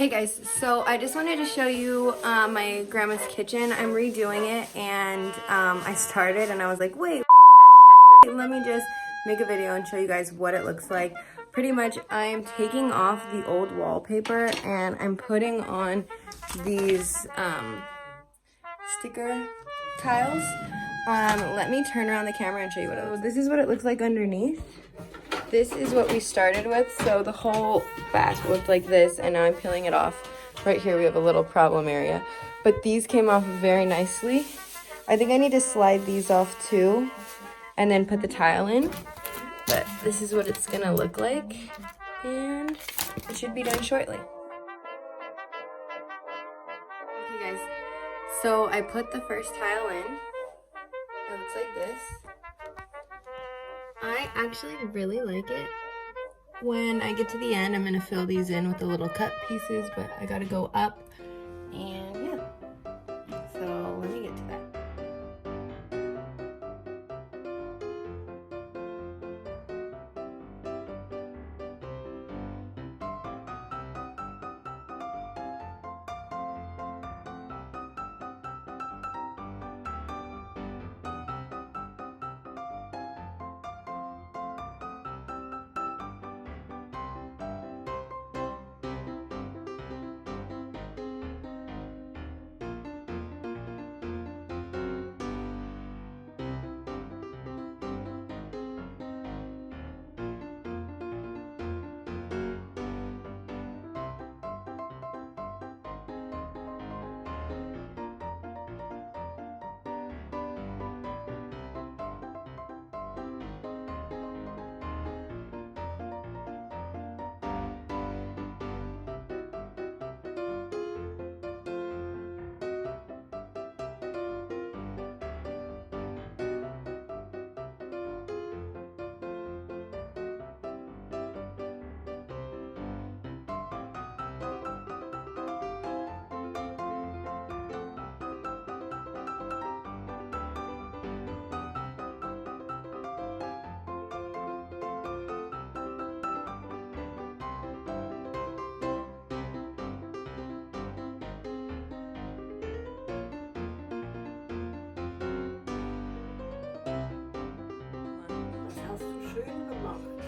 Hey guys, so I just wanted to show you my grandma's kitchen. I'm redoing it, and I started and I was like, wait, let me just make a video and show you guys what it looks like. Pretty much I'm taking off the old wallpaper and I'm putting on these sticker tiles. Let me turn around the camera and show you what it looks like. This is what it looks like underneath. This is what we started with, so the whole back looked like this, and now I'm peeling it off. Right here we have a little problem area, but these came off very nicely. I think I need to slide these off too, and then put the tile in, but this is what it's gonna look like, and it should be done shortly. Okay guys, so I put the first tile in. It looks like this. I actually really like it. When I get to the end, I'm gonna fill these in with the little cut pieces, but I gotta go up, and yeah. So let me get to that.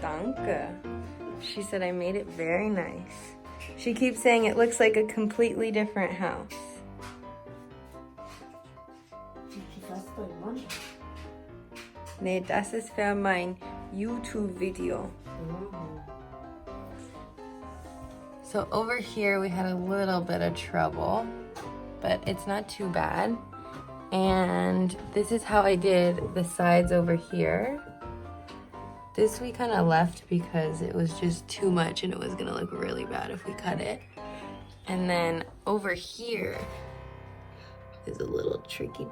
Danke. She said I made it very nice. She keeps saying it looks like a completely different house. Nee, das ist für mein YouTube-Video. So over here we had a little bit of trouble, but it's not too bad. And this is how I did the sides over here. This we kind of left because it was just too much and it was gonna look really bad if we cut it. And then over here is a little tricky.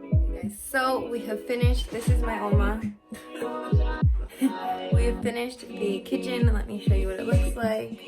Okay, so we have finished. This is my Oma. We have finished the kitchen. Let me show you what it looks like.